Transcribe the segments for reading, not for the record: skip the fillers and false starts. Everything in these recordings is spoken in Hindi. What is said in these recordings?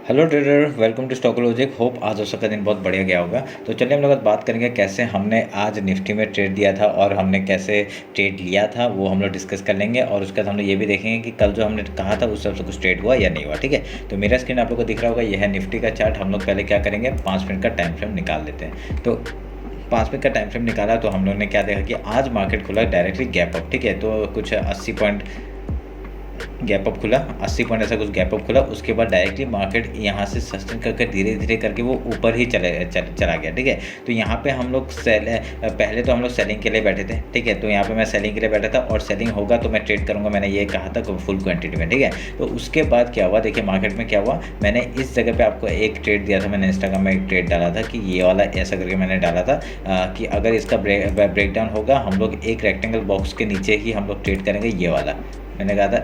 Hello trader, welcome to stock logic. Hope आज हो का दिन बहुत बढ़िया गया होगा। तो चलिए हम लोग आज बात करेंगे कैसे हमने आज निफ्टी में ट्रेड दिया था और हमने कैसे ट्रेड लिया था, वो हम लोग डिस्कस कर लेंगे। और उसके बाद हम लोग ये भी देखेंगे कि कल जो हमने कहा था उस सबसे कुछ ट्रेड हुआ या नहीं हुआ। ठीक है, तो मेरा स्क्रीन आप लोग को दिख रहा होगा, यह है निफ्टी का चार्ट। हम लोग पहले क्या करेंगे, 5 मिनट का टाइम फ्रेम निकाल लेते हैं। तो 5 मिनट का टाइम फ्रेम निकाला तो हम लोग ने क्या देखा कि आज मार्केट खुला डायरेक्टली गैप अप। ठीक है, तो कुछ 80 पॉइंट गैप अप खुला, 80 पॉइंट ऐसा कुछ गैप अप खुला। उसके बाद डायरेक्टली मार्केट यहाँ से सस्टेन करके धीरे धीरे करके वो ऊपर ही चला गया। ठीक है, तो यहाँ पे हम लोग पहले तो हम लोग सेलिंग के लिए बैठे थे। ठीक है, तो यहाँ पे मैं सेलिंग के लिए बैठा था और सेलिंग होगा तो मैं ट्रेड करूँगा, मैंने ये कहा था फुल क्वांटिटी में। ठीक है, तो उसके बाद क्या हुआ, देखिए मार्केट में क्या हुआ। मैंने इस जगह पे आपको एक ट्रेड दिया था, मैंने इंस्टाग्राम में एक ट्रेड डाला था कि ये वाला ऐसा करके मैंने डाला था कि अगर इसका ब्रेकडाउन होगा हम लोग एक रेक्टेंगल बॉक्स के नीचे ही हम लोग ट्रेड करेंगे। ये वाला मैंने कहा था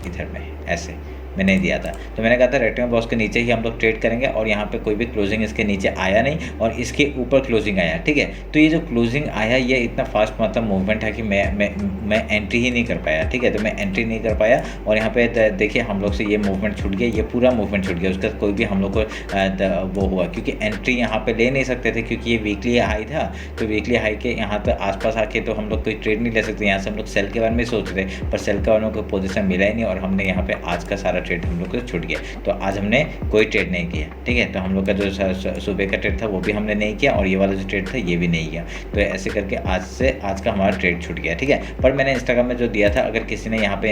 इधर में ऐसे मैंने दिया था। तो मैंने कहा था रेक्टेंगल बॉक्स के नीचे ही हम लोग ट्रेड करेंगे और यहाँ पे कोई भी क्लोजिंग इसके नीचे आया नहीं और इसके ऊपर क्लोजिंग आया। ठीक है, तो ये जो क्लोजिंग आया ये इतना फास्ट मतलब मूवमेंट है कि मैं एंट्री ही नहीं कर पाया। ठीक है, तो मैं एंट्री नहीं कर पाया और यहाँ पे देखिए हम लोग से ये मूवमेंट छूट गया, ये पूरा मूवमेंट छूट गया। उसका कोई भी हम लोग को वो हुआ क्योंकि एंट्री यहाँ पे ले नहीं सकते थे क्योंकि ये वीकली हाई था। तो वीकली हाई के यहाँ पे आसपास आके तो हम लोग कोई ट्रेड नहीं ले सकते। यहाँ से हम लोग सेल के बारे में सोच रहे पर सेल के बारे में कोई पोजीशन मिला ही नहीं और हमने यहाँ पे आज का सारा ट्रेड हम लोग को छूट गया। तो आज हमने कोई ट्रेड नहीं किया। ठीक है, तो हम लोग का जो सुबह का ट्रेड था वो भी हमने नहीं किया और ये वाला जो ट्रेड था ये भी नहीं किया। तो ऐसे करके आज का हमारा ट्रेड छूट गया। ठीक है, पर मैंने इंस्टाग्राम में जो दिया था, अगर किसी ने यहाँ पे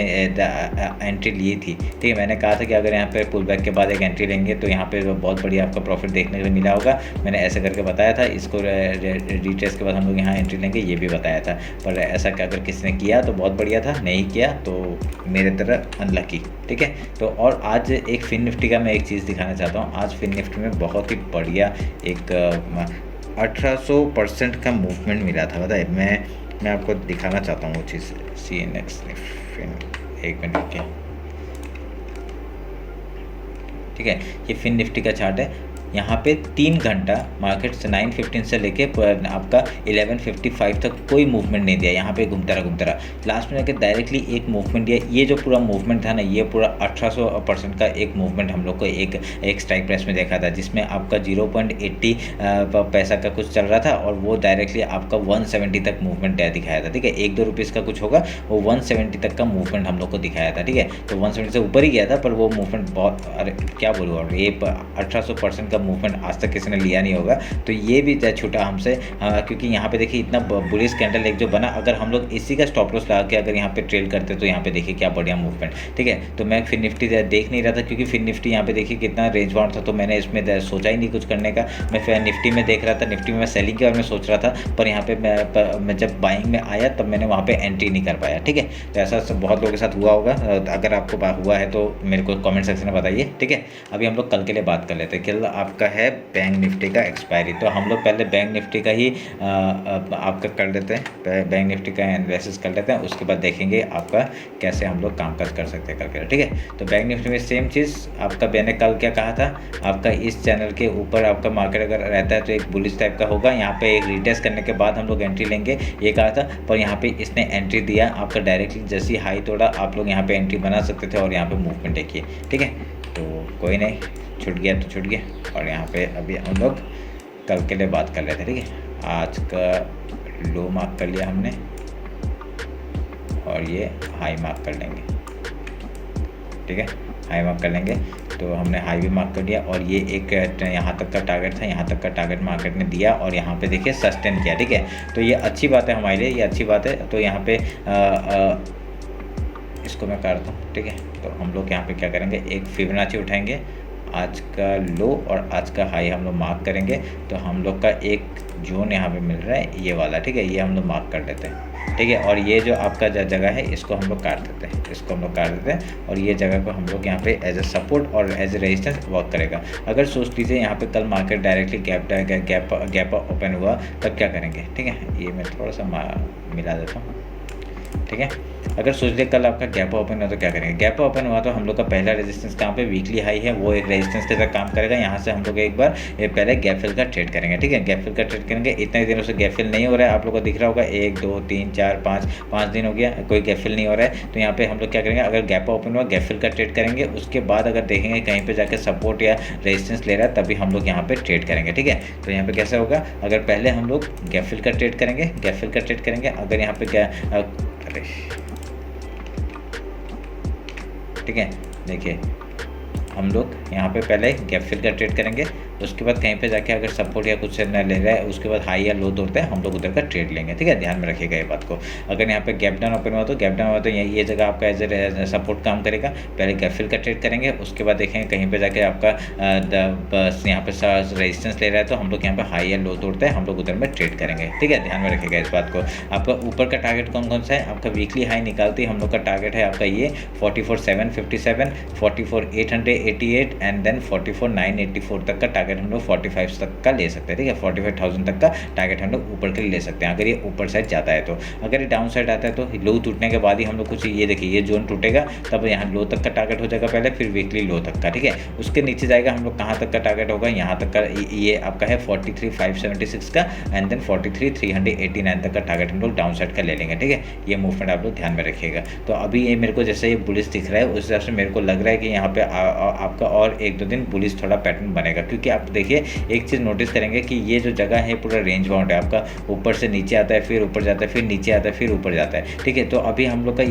एंट्री ली थी, ठीक है, मैंने कहा था कि अगर यहाँ पे पुल बैक के बाद एक एंट्री लेंगे तो यहाँ पे बहुत बढ़िया आपका प्रॉफिट देखने को मिला होगा। मैंने ऐसे करके बताया था, इसको रिट्रेस के बाद हम लोग यहाँ एंट्री लेंगे ये भी बताया था। पर ऐसा अगर किसी ने किया तो बहुत बढ़िया था, नहीं किया तो मेरे तरह अनलकी। ठीक है, तो और आज एक फिन निफ्टी का मैं एक चीज़ दिखाना चाहता हूँ। आज फिन निफ्टी में बहुत ही बढ़िया एक 1800% का मूवमेंट मिला था। बताइए, मैं आपको दिखाना चाहता हूँ वो चीज़। CNX फिन, एक मिनट के, ठीक है, ये फिन निफ्टी का चार्ट है। यहाँ पे 3 घंटा मार्केट से 9:15 से लेके आपका 11:55 तक कोई मूवमेंट नहीं दिया। यहाँ पे घूमता रहा लास्ट में जाकर डायरेक्टली एक मूवमेंट दिया। ये जो पूरा मूवमेंट था ना, ये पूरा 1800% का एक मूवमेंट हम लोग को एक स्ट्राइक प्राइस में देखा था, जिसमें आपका 0.80 पैसा का कुछ चल रहा था और वो डायरेक्टली आपका 170 तक मूवमेंट दिखाया था। ठीक है, 1-2 रुपीज़ का कुछ होगा, वो 170 तक का मूवमेंट हम लोग को दिखाया था। ठीक है, तो 170 से ऊपर ही गया था पर वो मूवमेंट बहुत, अरे क्या बोलूँ, और ये 1800% का मूवमेंट आज तक किसी ने लिया नहीं होगा। तो ये भी छूटा हमसे क्योंकि यहाँ पे देखिए इतना बुलिश कैंडल एक जो बना, अगर हम लोग इसी का स्टॉप लॉस लगा के अगर यहाँ पे ट्रेड करते तो यहाँ पे देखिए क्या बढ़िया मूवमेंट। ठीक है, तो मैं फिर निफ्टी देख नहीं रहा था क्योंकि फिर निफ्टी यहाँ पे देखिए कितना रेंज बाउंड था, तो मैंने इसमें सोचा ही नहीं कुछ करने का। मैं फिर निफ्टी में देख रहा था, निफ्टी में मैं सेलिंग के बारे में सोच रहा था, पर यहाँ पे मैं जब बाइंग में आया तब मैंने वहाँ पे एंट्री नहीं कर पाया। ठीक है, तो ऐसा बहुत लोगों के साथ हुआ होगा, अगर आपको हुआ है तो मेरे को कमेंट सेक्शन में बताइए। ठीक है, अभी हम लोग कल के लिए बात कर लेते हैं। कल आपका है बैंक निफ्टी का एक्सपायरी, तो हम लोग पहले बैंक निफ्टी का ही आपका कर लेते हैं, बैंक निफ्टी का एनालिसिस कर लेते हैं। उसके बाद देखेंगे आपका कैसे हम लोग कामकाज कर सकते हैं करके। ठीक है, तो बैंक निफ्टी में सेम चीज़ आपका मैंने कल क्या कहा था, आपका इस चैनल के ऊपर आपका मार्केट अगर रहता है तो एक बुलिश टाइप का होगा। यहाँ पे एक रिटेस्ट करने के बाद हम लोग एंट्री लेंगे ये कहा था, पर यहाँ पे इसने एंट्री दिया आपका डायरेक्टली, जैसी हाई तोड़ा आप लोग यहाँ पे एंट्री बना सकते थे और यहाँ पे मूवमेंट देखिए। ठीक है, तो कोई नहीं, छूट गया तो छूट गया। और यहाँ पे अभी हम लोग कल के लिए बात कर लेते हैं। ठीक है, आज का लो मार्क कर लिया हमने और ये हाई मार्क कर लेंगे। ठीक है, हाई मार्क कर लेंगे, तो हमने हाई भी मार्क कर दिया और ये एक यहाँ तक का टारगेट था, यहाँ तक का टारगेट मार्केट ने दिया और यहाँ पे देखिए सस्टेन किया। ठीक है, तो ये अच्छी बात है हमारे लिए, ये अच्छी बात है। तो यहाँ पे इसको मैं करता हूँ। ठीक है, तो हम लोग यहाँ पे क्या करेंगे, एक फिबोनाची उठाएंगे, आज का लो और आज का हाई हम लोग मार्क करेंगे। तो हम लोग का एक जोन यहाँ पे मिल रहा है ये वाला। ठीक है, ये हम लोग मार्क कर देते हैं। ठीक है, और ये जो आपका जगह है इसको हम लोग काट देते हैं, इसको हम लोग काट देते हैं और ये जगह को हम लोग यहाँ पे एज ए सपोर्ट और एज ए रेजिस्टेंस वर्क करेगा। अगर सोच लीजिए यहाँ पे कल मार्केट डायरेक्टली गैप ओपन हुआ तब क्या करेंगे। ठीक है, ये मैं थोड़ा सा मिला देता हूँ। ठीक है। अगर सोचिए कल आपका गैप ओपन हुआ तो क्या करेंगे? गैप ओपन हुआ तो हम लोग का पहला रेजिस्टेंस कहाँ पे वीकली हाई है वो एक रेजिस्टेंस के साथ काम करेगा। यहाँ से हम लोग एक बार ये पहले गैप फिल का ट्रेड करेंगे, ठीक है। गैप फिल का ट्रेड करेंगे, इतने दिनों से गैप फिल नहीं हो रहा है, आप लोग को दिख रहा होगा 1 2 3 4 5 दिन हो गया कोई गैप फिल नहीं हो रहा है। तो यहाँ पे हम लोग क्या करेंगे, अगर गैप ओपन हुआ गैप फिल का ट्रेड करेंगे, उसके बाद अगर देखेंगे कहीं पे जाके सपोर्ट या रेजिस्टेंस ले रहा है तभी हम लोग यहाँ पे ट्रेड करेंगे, ठीक है। तो यहाँ पे कैसा होगा, अगर पहले हम लोग गैप फिल का ट्रेड करेंगे, गैप फिल का ट्रेड करेंगे, अगर यहाँ पे क्या अरे ठीक है, देखिए हम लोग यहाँ पे पहले गैप फिल का ट्रेड करेंगे, उसके बाद कहीं पे जाके अगर सपोर्ट या कुछ न ले रहा है उसके बाद हाई या लो तोड़ते हैं हम लोग उधर का ट्रेड लेंगे, ठीक है। ध्यान में रखिएगा ये बात को। अगर यहाँ पे गैप डाउन ओपन हुआ तो गैप डाउन हुआ तो ये जगह आपका एज ए सपोर्ट काम करेगा। पहले गैप फिल का ट्रेड करेंगे, उसके बाद देखेंगे कहीं पे जाके आपका बस यहाँ पे रेजिस्टेंस ले रहा है तो हम लोग यहाँ पे हाई या लो तोड़ते हैं हम लोग उधर में ट्रेड करेंगे, ठीक है। ध्यान में रखिएगा इस बात को। आपका ऊपर का टारगेट कौन कौन सा है, आपका वीकली हाई निकालते ही हम लोग का टारगेट है आपका ये 44,757, 44,888 एंड देन 44,984 तक का टारगेट हम लोग 45 तक का ले सकते हैं, ठीक है। 45,000 तक का टारगेट हम लोग ऊपर के लिए ले सकते हैं अगर ये ऊपर साइड जाता है तो। अगर ये डाउन साइड आता है तो लो टूटने के बाद ही हम लोग कुछ ये देखिए ये जोन टूटेगा तब यहाँ लो तक का टारगेट हो जाएगा पहले, फिर वीकली लो तक का, ठीक है। उसके नीचे जाएगा हम लोग कहाँ तक का टारगेट होगा, यहाँ तक का ये आपका है 43,576 का एंड देन 43,389 तक का टारगेट हम लोग डाउन साइड का ले लेंगे, ठीक है। ये मूवमेंट आप लोग ध्यान में रखिएगा। तो अभी ये मेरे को जैसे ये बुलिश दिख रहा है उस हिसाब से मेरे को लग रहा है कि यहाँ पे आपका और 1-2 दिन बुलिश थोड़ा पैटर्न बनेगा, क्योंकि आप देखिए एक चीज़ नोटिस करेंगे कि ये जो जगह है पूरा रेंज बाउंड है आपका, ऊपर से नीचे आता है फिर ऊपर जाता है फिर नीचे आता है फिर ऊपर जाता है, ठीक है। तो अभी हम लोग का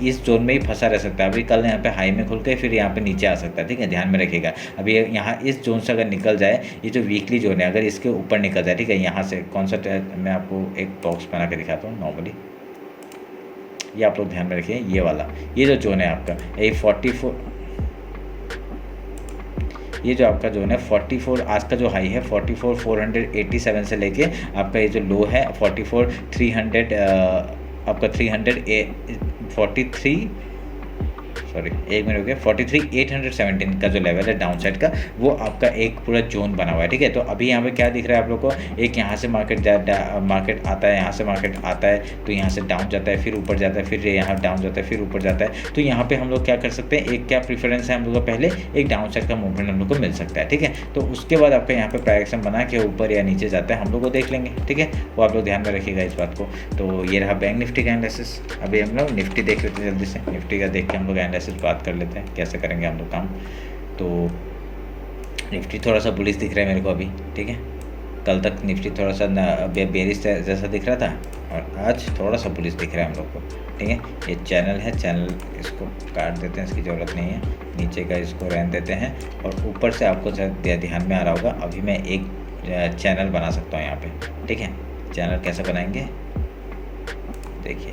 इस जोन में ही फंसा रह सकता है। अभी कल यहाँ पे हाई में खुल के फिर यहाँ पे नीचे आ सकता है, ठीक है। ध्यान में रखिएगा। अभी यहाँ इस जोन से अगर निकल जाए, ये जो वीकली जोन है अगर इसके ऊपर निकल जाए, ठीक है, यहाँ से कौन सा मैं आपको एक बॉक्स बना के दिखाता हूँ नॉर्मली, ये आप लोग ध्यान में रखिए। ये वाला ये जो जोन है आपका ये 44, ये जो आपका जोन है 44, आज का जो हाई है 44,487 से लेके आपका ये जो लो है 44,300 आपका 43 सॉरी एक मिनट हो गया 43,817 का जो लेवल है डाउन साइड का वो आपका एक पूरा जोन बना हुआ है, ठीक है। तो अभी यहाँ पे क्या दिख रहा है आप लोग को, एक यहाँ से मार्केट आता है, यहाँ से मार्केट आता है तो यहाँ से डाउन जाता है फिर ऊपर जाता है फिर यहाँ डाउन जाता है फिर ऊपर जाता है। तो यहाँ पे हम लोग क्या कर सकते हैं, एक क्या प्रीफरेंस है हम लोग का, पहले एक डाउन साइड का मूवमेंट हम लोग को मिल सकता है, ठीक है। तो उसके बाद आपका यहाँ पे प्राइस बना के ऊपर या नीचे जाता है हम लोग को देख लेंगे, ठीक है। वो आप लोग ध्यान में रखिएगा इस बात को। तो ये रहा बैंक निफ्टी का एनालिसिस। अभी हम लोग निफ्टी देख लेते हैं जल्दी से, निफ्टी का देख के हम लोग एनालिसिस बात कर लेते हैं कैसे करेंगे हम लोग काम। तो निफ्टी थोड़ा सा बुलिश दिख रहा है मेरे को अभी, ठीक है। कल तक निफ्टी थोड़ा सा बेरिश जैसा दिख रहा था और आज थोड़ा सा बुलिश दिख रहा है हम लोग को, ठीक है। ये चैनल है, चैनल इसको काट देते हैं, इसकी ज़रूरत नहीं है, नीचे का इसको रहने देते हैं। और ऊपर से आपको ध्यान में आ रहा होगा अभी मैं एक चैनल बना सकता हूँ यहाँ पे, ठीक है। चैनल कैसे बनाएंगे देखिए,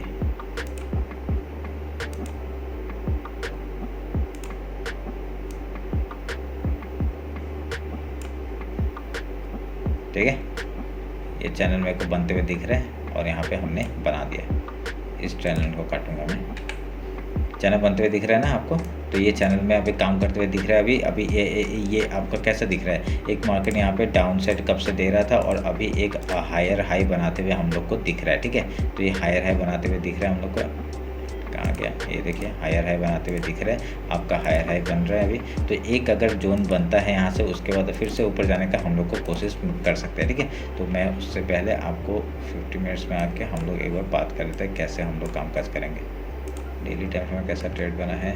ठीक है। ये चैनल मेरे को बनते हुए दिख रहा है और यहाँ पे हमने बना दिया। इस चैनल को काटूंगा मैं, चैनल बनते हुए दिख रहा है ना आपको। तो ये चैनल में अभी काम करते हुए दिख रहा है। अभी ये आपका कैसा दिख रहा है, एक मार्केट यहाँ पे डाउन साइड कब से दे रहा था और अभी एक हायर हाई बनाते हुए हम लोग को दिख रहा है, ठीक है। तो ये हायर हाई बनाते हुए दिख रहा है हम लोग को, कहाँ गया ये देखिए, हायर हाई बनाते हुए दिख रहा है आपका, हायर हाई बन रहा है अभी। तो एक अगर जोन बनता है यहाँ से उसके बाद फिर से ऊपर जाने का हम लोग को कोशिश कर सकते हैं, ठीक है। तो मैं उससे पहले आपको 50 मिनट्स में आके हम लोग एक बार बात कर लेते हैं कैसे हम लोग कामकाज करेंगे। डेली टाइम में कैसा ट्रेड बना है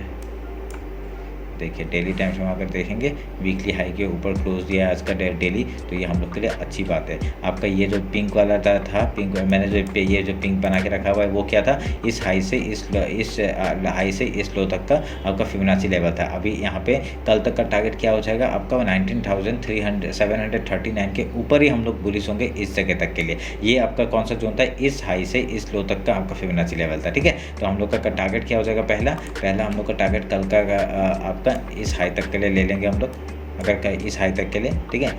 देखिए। डेली टाइम में अगर देखेंगे वीकली हाई के ऊपर क्लोज दिया है आज का डेली, तो ये हम लोग के लिए अच्छी बात है। आपका ये जो पिंक वाला था पिंक मैंने जो ये जो पिंक बना के रखा हुआ है वो क्या था, इस हाई से इस हाई से इस लो तक का आपका फिबोनाची लेवल था। अभी यहाँ पे कल तक का टारगेट क्या हो जाएगा आपका 19,739 के ऊपर ही हम लोग बुलिश होंगे इस जगह तक के लिए। ये आपका कौन सा जोन था, इस हाई से इस लो तक का आपका फिबोनाची लेवल था, ठीक है। तो हम लोग का टारगेट क्या हो जाएगा, पहला हम लोग का टारगेट कल का आपका इस हाई तक के लिए ले लेंगे हम लोग, अगर इस हाई तक के लिए, ठीक है।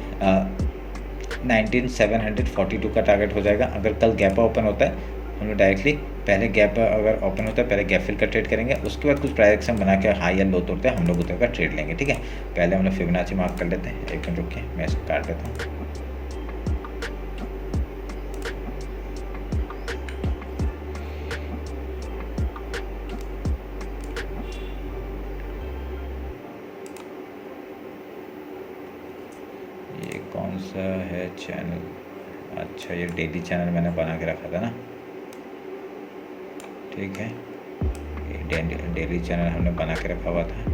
19,742 का टारगेट हो जाएगा। अगर कल गैप ओपन होता है हम लोग डायरेक्टली पहले गैप अगर ओपन होता है पहले गैप फिल का ट्रेड करेंगे, उसके बाद कुछ प्राइस एक्शन बना के हाई या लो तोड़ते हैं हम लोग उधर का ट्रेड लेंगे, ठीक है। पहले हम लोग फिबोनाची मार्क कर लेते हैं, एक मिनट रुकिए मैं इसको काट देता हूँ। ये कौन सा है चैनल? अच्छा, ये डेली चैनल मैंने बना के रखा था ना, ठीक है। ये डेली चैनल हमने बना के रखा हुआ था,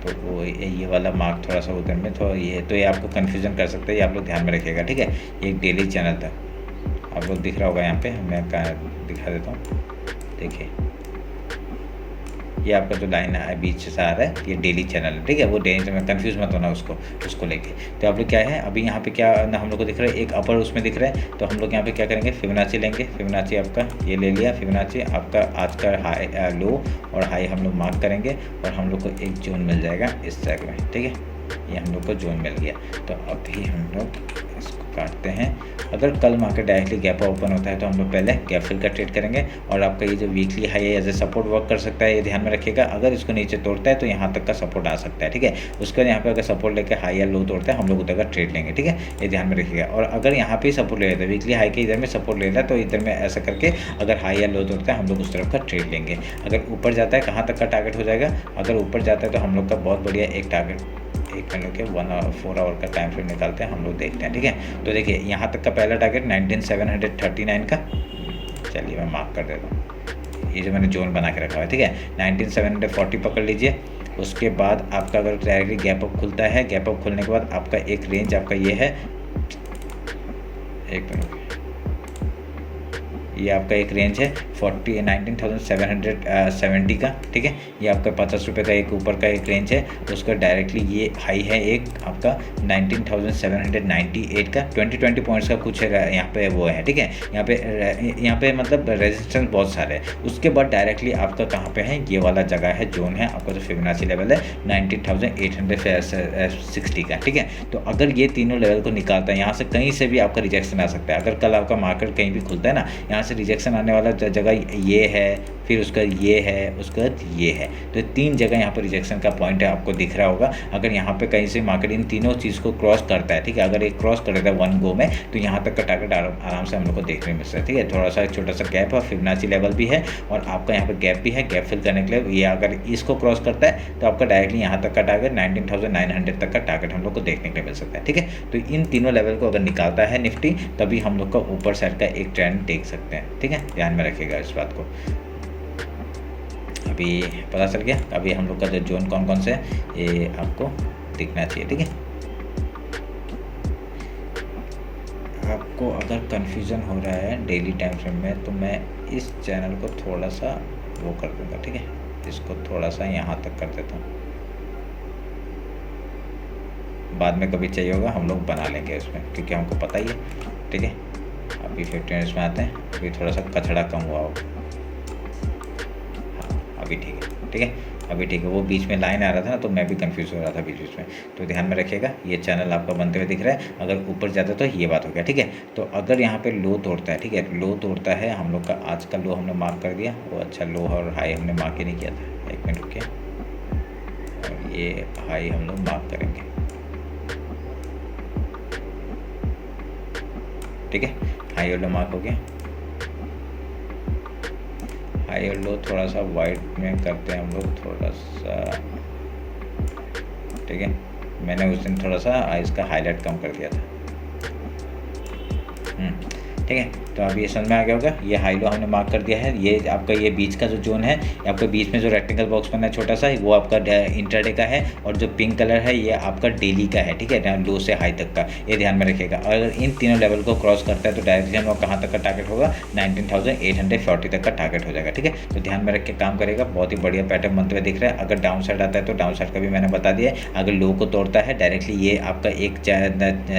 तो वो ये वाला मार्क थोड़ा सा उधर में, तो ये आपको कन्फ्यूज़न कर सकता है, ये आप लोग ध्यान में रखिएगा, ठीक है। ये एक डेली चैनल था, आप लोग दिख रहा होगा यहाँ पे, मैं दिखा देता हूँ, देखिए ये आपका जो लाइन है बीच से आ रहा है, ये डेली चैनल है, ठीक है। वो डेली चैनल, कंफ्यूज मत होना उसको लेके। तो आप लोग क्या है, अभी यहाँ पे क्या ना हम लोग को दिख रहा है, एक अपर उसमें दिख रहा है, तो हम लोग यहाँ पे क्या करेंगे, फिबोनाची लेंगे। फिबोनाची आपका ये ले लिया, फिबोनाची आपका आज का हाई लो और हाई हम लोग मार्क करेंगे, और हम लोग को एक जोन मिल जाएगा इस जगह में, ठीक है। ये हम लोग को जोन मिल गया। तो अभी हम लोग इसको काटते हैं। अगर कल मार्केट डायरेक्टली गैप ओपन होता है तो हम लोग पहले गैप फिल का ट्रेड करेंगे, और आपका ये जो वीकली हाई है एज ए सपोर्ट वर्क कर सकता है, ये ध्यान में रखिएगा। अगर इसको नीचे तोड़ता है तो यहाँ तक का सपोर्ट आ सकता है, ठीक है। उसके बाद यहाँ पे अगर सपोर्ट लेकर हाई या लो तोड़ता है, हम लोग उधर का ट्रेड लेंगे, ठीक है। ये ध्यान में रखिएगा। और अगर यहाँ पे सपोर्ट ले लेता है, वीकली हाई के इधर में सपोर्ट ले लेता है, तो इधर में ऐसा करके अगर हाई या लो तोड़ता है, हम लोग उस तरफ का ट्रेड लेंगे। अगर ऊपर जाता है, कहाँ तक का टारगेट हो जाएगा, अगर ऊपर जाता है तो हम लोग का बहुत बढ़िया एक टारगेट, एक मिनट के 4 आवर का टाइम फ्रेम निकालते हैं, हम लोग देखते हैं, ठीक है। तो देखिए यहाँ तक का पहला टारगेट 19739 का, चलिए मैं मार्क कर देता हूँ, ये जो मैंने जोन बना के रखा है, ठीक है। 19740 पकड़ लीजिए। उसके बाद आपका अगर डायरेक्टली गैप अप खुलता है, गैप अप खुलने के बाद आपका एक रेंज आपका ये है, एक मिनट, ये आपका एक रेंज है 19,770 का, ठीक है। ये आपका 50 रुपये का एक ऊपर का एक रेंज है। उसका डायरेक्टली ये हाई है एक आपका 19,798 का, 20 पॉइंट्स का कुछ है यहाँ पे वो है, ठीक है। यहाँ पे मतलब रेजिस्टेंस बहुत सारे हैं। उसके बाद डायरेक्टली आपका कहाँ पे है, ये वाला जगह है, जोन है आपका जो फिबोनाची लेवल है 19,860 का, ठीक है। तो अगर ये तीनों लेवल को निकालता है, यहाँ से कहीं से भी आपका रिजेक्शन आ सकता है। अगर कल आपका मार्केट कहीं भी खुलता है ना, यहाँ से रिजेक्शन आने वाला जगह ये है, फिर उसका ये है, उसका ये है, तो 3 जगह यहाँ पर रिजेक्शन का पॉइंट है, आपको दिख रहा होगा। अगर यहाँ पे कहीं से मार्केट इन तीनों चीज़ को क्रॉस करता है, ठीक है, अगर एक क्रॉस कर देता है वन गो में, तो यहाँ तक का टारगेट आराम से हम लोग को देखने मिल सकता है, ठीक है। थोड़ा सा छोटा सा गैप है, फिबोनाची लेवल भी है, और आपका यहाँ पर गैप भी है। गैप फिल करने के लिए ये अगर इसको क्रॉस करता है तो आपका डायरेक्टली यहाँ तक का टारगेट 19,900 तक का टारगेट हम लोग को देखने के लिए मिल सकता है, ठीक है। तो इन तीनों लेवल को अगर निकालता है निफ्टी, तभी हम लोग का ऊपर साइड का एक ट्रेंड देख सकते हैं, ठीक है। ध्यान में रखिएगा इस बात को। अभी पता चल गया, अभी हम लोग का जो जोन कौन कौन से है ये आपको दिखना चाहिए, ठीक है। आपको अगर कन्फ्यूज़न हो रहा है डेली टाइम फ्रेम में, तो मैं इस चैनल को थोड़ा सा वो कर दूंगा, ठीक है। इसको थोड़ा सा यहाँ तक कर देता हूँ, बाद में कभी चाहिए होगा हम लोग बना लेंगे इसमें, क्योंकि हमको पता ही है, ठीक है। अभी 15 मिनट्स में आते हैं, अभी थोड़ा सा कचड़ा कम हुआ होगा, हाँ अभी ठीक है, ठीक है, अभी ठीक है। वो बीच में लाइन आ रहा था ना, तो मैं भी कंफ्यूज हो रहा था बीच बीच में। तो ध्यान में रखिएगा, ये चैनल आपका बनते हुए दिख रहा है। अगर ऊपर जाता है तो ये बात हो गया, ठीक है। तो अगर यहाँ पे लो तोड़ता है, ठीक है, लो तोड़ता है, हम लोग का आज का लो हमने मार्क कर दिया, वो अच्छा लो और हाई हमने मार्क ही नहीं किया था, एक मिनट रुकिए, और ये हाई हम लोग मार्क करेंगे, ठीक है। हाई और लो मार्क हो गया, हाई और लो थोड़ा सा वाइट में करते हैं हम लोग, थोड़ा सा, ठीक है। मैंने उस दिन थोड़ा सा इसका हाईलाइट कम कर दिया था, ठीक है। तो अब ये समझ में आ गया होगा, ये हाई लो हमने मार्क कर दिया है। ये आपका ये बीच का जो जोन है, आपका बीच में जो रेक्टेंगल बॉक्स बना है छोटा सा, वो आपका इंट्राडे का है, और जो पिंक कलर है ये आपका डेली का है, ठीक है, लो से हाई तक का, ये ध्यान में रखिएगा। अगर इन तीनों लेवल को क्रॉस करता है तो डायरेक्टली हम लोग कहाँ तक का टारगेट होगा, 19,840 तक का टारगेट हो जाएगा, ठीक है। तो ध्यान में रख के काम करेगा, बहुत ही बढ़िया पैटर्न बनते हुए दिख रहा है। अगर डाउन साइड आता है तो डाउन साइड का भी मैंने बता दिया है। अगर लो को तोड़ता है डायरेक्टली, ये आपका एक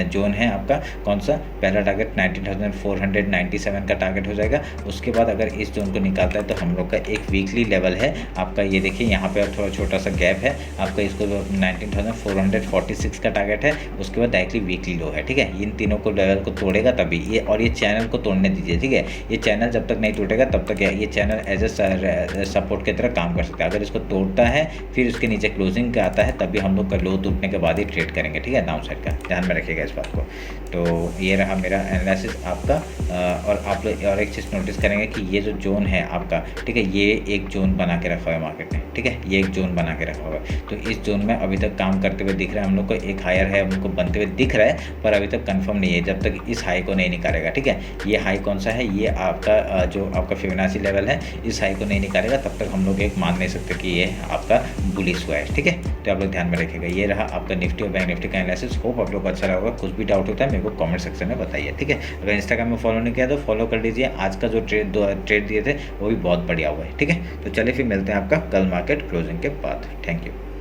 जोन है आपका, कौन सा, पहला टारगेट 19,497 का टारगेट हो जाएगा। उसके बाद अगर इस जोन को निकालता है तो हम लोग का एक वीकली लेवल है आपका, ये देखिए यहाँ पे थोड़ा छोटा सा गैप है आपका, इसको 19,446 का टारगेट है। उसके बाद डायरेक्टली वीकली लो है, ठीक है। इन तीनों को लेवल को तोड़ेगा तभी ये, और ये चैनल को तोड़ने दीजिए, ठीक है। ये चैनल जब तक नहीं टूटेगा तब तक ये चैनल एज ए सपोर्ट की तरह काम कर सकता है। अगर इसको तोड़ता है फिर उसके नीचे क्लोजिंग का आता है, तभी हम लोग का लो टूटने के बाद ही ट्रेड करेंगे, ठीक है, डाउन साइड का। ध्यान में रखिएगा इस बात को। तो ये रहा मेरा एनालिसिस आपका, और आप लोग और एक चीज़ नोटिस करेंगे कि ये जो जोन है आपका, ठीक है, ये एक जोन बना के रखा हुआ है मार्केट ने, ठीक है, ये एक जोन बना के रखा हुआ है। तो इस जोन में अभी तक काम करते हुए दिख रहा है हम लोग को, एक हायर है हम लोग को बनते हुए दिख रहा है, पर अभी तक कंफर्म नहीं है जब तक इस हाई को नहीं निकालेगा, ठीक है। ये हाई कौन सा है, ये आपका जो आपका फिबोनाची लेवल है, इस हाई को नहीं निकालेगा तब तक हम लोग एक मान नहीं सकते कि ये आपका बुलिश हुआ है, ठीक है। तो आप लोग ध्यान में रखिएगा। ये रहा आपका निफ्टी और बैंक निफ्टी का एनालिसिस। होप आप लोग को अच्छा लगा। कुछ भी डाउट होता है मेरे को कमेंट सेक्शन में बताइए, ठीक है। अगर इंस्टाग्राम में फॉलो नहीं किया तो फॉलो कर लीजिए। आज का जो ट्रेड दिए थे वो भी बहुत बढ़िया हुआ है, ठीक है। तो चलिए फिर मिलते हैं आपका कल मार्केट क्लोजिंग के बाद। Thank you.